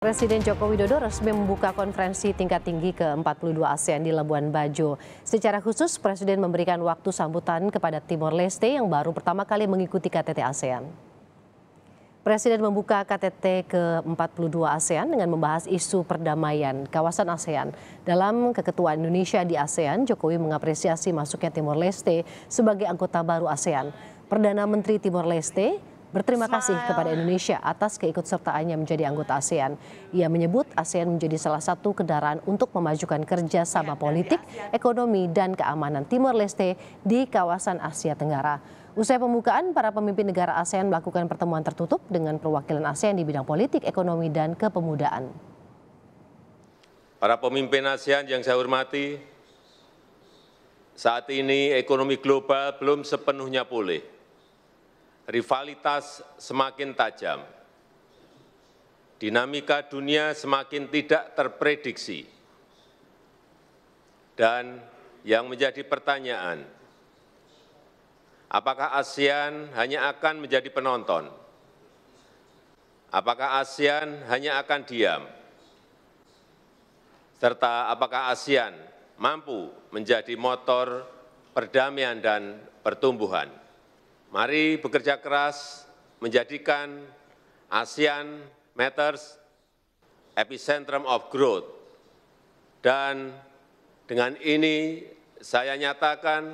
Presiden Joko Widodo resmi membuka konferensi tingkat tinggi ke-42 ASEAN di Labuan Bajo. Secara khusus, Presiden memberikan waktu sambutan kepada Timor Leste yang baru pertama kali mengikuti KTT ASEAN. Presiden membuka KTT ke-42 ASEAN dengan membahas isu perdamaian kawasan ASEAN. Dalam keketuaan Indonesia di ASEAN, Jokowi mengapresiasi masuknya Timor Leste sebagai anggota baru ASEAN. Perdana Menteri Timor Leste berterima kasih kepada Indonesia atas keikutsertaannya menjadi anggota ASEAN. Ia menyebut ASEAN menjadi salah satu kendaraan untuk memajukan kerjasama politik, ekonomi, dan keamanan Timor Leste di kawasan Asia Tenggara. Usai pembukaan, para pemimpin negara ASEAN melakukan pertemuan tertutup dengan perwakilan ASEAN di bidang politik, ekonomi, dan kepemudaan. Para pemimpin ASEAN yang saya hormati, saat ini ekonomi global belum sepenuhnya pulih. Rivalitas semakin tajam, dinamika dunia semakin tidak terprediksi, dan yang menjadi pertanyaan, apakah ASEAN hanya akan menjadi penonton? Apakah ASEAN hanya akan diam? Serta apakah ASEAN mampu menjadi motor perdamaian dan pertumbuhan? Mari bekerja keras menjadikan ASEAN Matters epicentrum of growth. Dan dengan ini saya nyatakan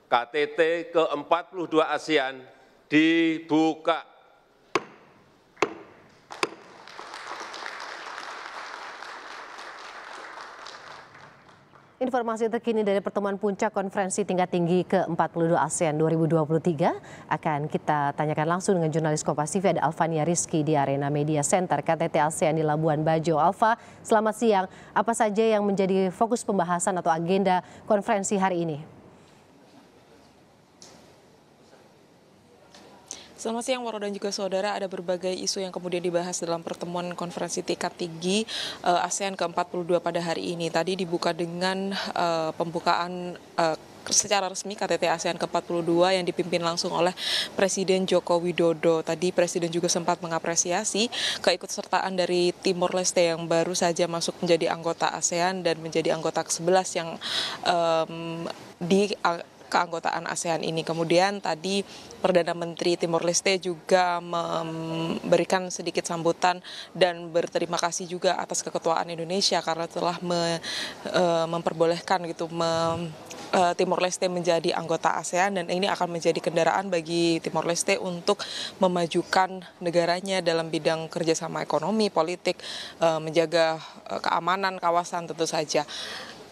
KTT ke-42 ASEAN dibuka. Informasi terkini dari pertemuan puncak konferensi tingkat tinggi ke-42 ASEAN 2023 akan kita tanyakan langsung dengan jurnalis Kompas TV ada Alfania Rizky di Arena Media Center KTT ASEAN di Labuan Bajo. Alfa, selamat siang. Apa saja yang menjadi fokus pembahasan atau agenda konferensi hari ini? Selamat siang, Waro dan juga saudara. Ada berbagai isu yang kemudian dibahas dalam pertemuan konferensi tingkat tinggi ASEAN ke-42 pada hari ini. Tadi dibuka dengan pembukaan secara resmi KTT ASEAN ke-42 yang dipimpin langsung oleh Presiden Joko Widodo. Tadi Presiden juga sempat mengapresiasi keikutsertaan dari Timor Leste yang baru saja masuk menjadi anggota ASEAN dan menjadi anggota ke-11 yang di keanggotaan ASEAN ini. Kemudian tadi Perdana Menteri Timor Leste juga memberikan sedikit sambutan dan berterima kasih juga atas keketuaan Indonesia karena telah memperbolehkan Timor Leste menjadi anggota ASEAN, dan ini akan menjadi kendaraan bagi Timor Leste untuk memajukan negaranya dalam bidang kerjasama ekonomi, politik, menjaga keamanan kawasan tentu saja.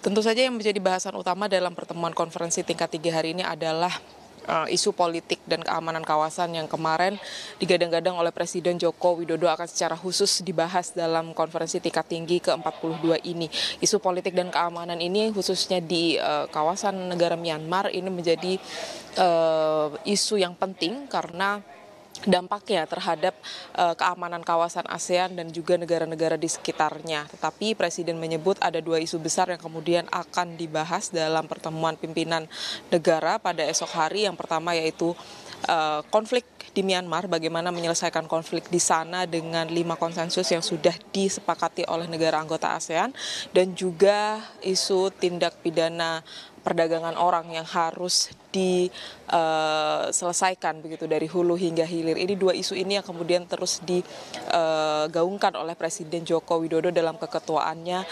Tentu saja yang menjadi bahasan utama dalam pertemuan konferensi tingkat tinggi hari ini adalah isu politik dan keamanan kawasan yang kemarin digadang-gadang oleh Presiden Joko Widodo akan secara khusus dibahas dalam konferensi tingkat tinggi ke-42 ini. Isu politik dan keamanan ini khususnya di kawasan negara Myanmar ini menjadi isu yang penting karena dampaknya terhadap keamanan kawasan ASEAN dan juga negara-negara di sekitarnya. Tetapi Presiden menyebut ada dua isu besar yang kemudian akan dibahas dalam pertemuan pimpinan negara pada esok hari. Yang pertama yaitu konflik di Myanmar, bagaimana menyelesaikan konflik di sana dengan 5 konsensus yang sudah disepakati oleh negara anggota ASEAN, dan juga isu tindak pidana perdagangan orang yang harus diselesaikan begitu dari hulu hingga hilir. Ini dua isu ini yang kemudian terus digaungkan oleh Presiden Joko Widodo dalam keketuaannya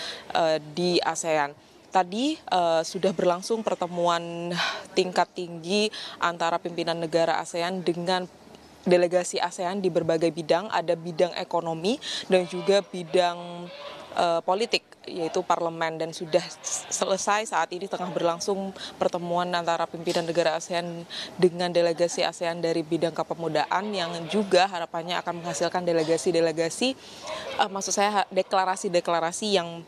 di ASEAN. Tadi sudah berlangsung pertemuan tingkat tinggi antara pimpinan negara ASEAN dengan delegasi ASEAN di berbagai bidang. Ada bidang ekonomi dan juga bidang politik, yaitu parlemen, dan sudah selesai. Saat ini tengah berlangsung pertemuan antara pimpinan negara ASEAN dengan delegasi ASEAN dari bidang kepemudaan yang juga harapannya akan menghasilkan delegasi-delegasi, maksud saya deklarasi-deklarasi yang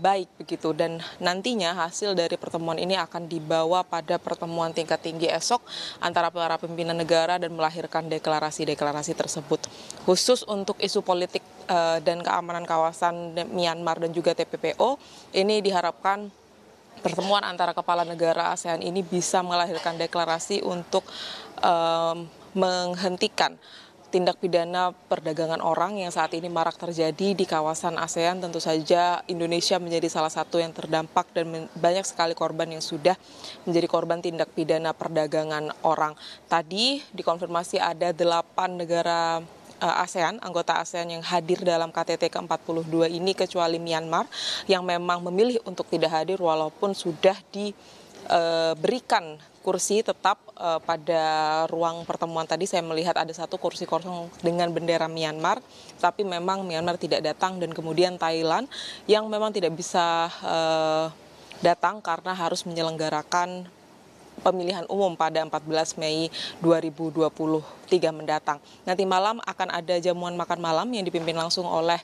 baik begitu, dan nantinya hasil dari pertemuan ini akan dibawa pada pertemuan tingkat tinggi esok antara para pimpinan negara dan melahirkan deklarasi-deklarasi tersebut. Khusus untuk isu politik dan keamanan kawasan Myanmar dan juga TPPO, ini diharapkan pertemuan antara kepala negara ASEAN ini bisa melahirkan deklarasi untuk menghentikan tindak pidana perdagangan orang yang saat ini marak terjadi di kawasan ASEAN. Tentu saja Indonesia menjadi salah satu yang terdampak dan banyak sekali korban yang sudah menjadi korban tindak pidana perdagangan orang. Tadi dikonfirmasi ada 8 negara ASEAN, anggota ASEAN yang hadir dalam KTT ke-42 ini kecuali Myanmar yang memang memilih untuk tidak hadir walaupun sudah diberikan kursi tetap pada ruang pertemuan tadi. Saya melihat ada 1 kursi kosong dengan bendera Myanmar, tapi memang Myanmar tidak datang dan kemudian Thailand yang memang tidak bisa datang karena harus menyelenggarakan pemilihan umum pada 14 Mei 2023 mendatang. Nanti malam akan ada jamuan makan malam yang dipimpin langsung oleh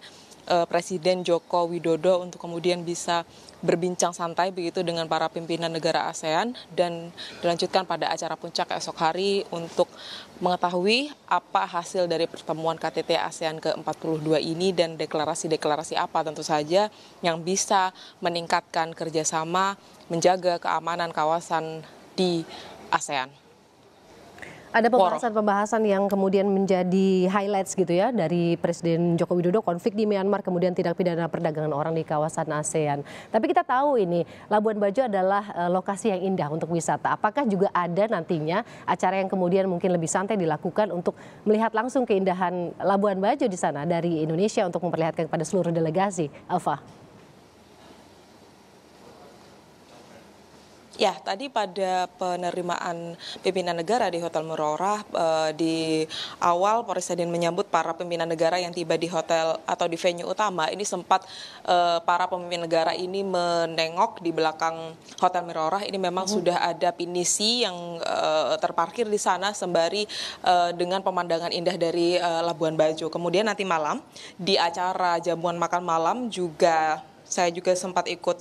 Presiden Joko Widodo untuk kemudian bisa berbincang santai begitu dengan para pimpinan negara ASEAN dan dilanjutkan pada acara puncak esok hari untuk mengetahui apa hasil dari pertemuan KTT ASEAN ke-42 ini dan deklarasi-deklarasi apa tentu saja yang bisa meningkatkan kerjasama menjaga keamanan kawasan di ASEAN. Ada pembahasan-pembahasan yang kemudian menjadi highlights gitu ya dari Presiden Joko Widodo, konflik di Myanmar, kemudian tindak pidana perdagangan orang di kawasan ASEAN. Tapi kita tahu ini Labuan Bajo adalah lokasi yang indah untuk wisata. Apakah juga ada nantinya acara yang kemudian mungkin lebih santai dilakukan untuk melihat langsung keindahan Labuan Bajo di sana dari Indonesia untuk memperlihatkan kepada seluruh delegasi, Alfa? Ya, tadi pada penerimaan pimpinan negara di Hotel Murorah di awal Presiden menyambut para pimpinan negara yang tiba di hotel atau di venue utama. Ini sempat para pemimpin negara ini menengok di belakang Hotel Murorah. Ini memang sudah ada pinisi yang terparkir di sana sembari dengan pemandangan indah dari Labuan Bajo. Kemudian nanti malam di acara jamuan makan malam saya juga sempat ikut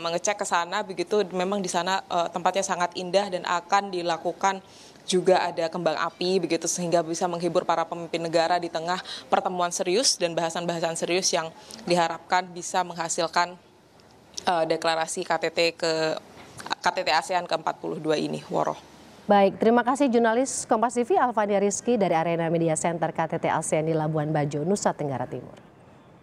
mengecek ke sana begitu, memang di sana tempatnya sangat indah dan akan dilakukan juga ada kembang api begitu sehingga bisa menghibur para pemimpin negara di tengah pertemuan serius dan bahasan-bahasan serius yang diharapkan bisa menghasilkan deklarasi KTT ASEAN ke-42 ini, Woro. Baik, terima kasih jurnalis Kompas TV Alfania Rizky dari Arena Media Center KTT ASEAN di Labuan Bajo, Nusa Tenggara Timur.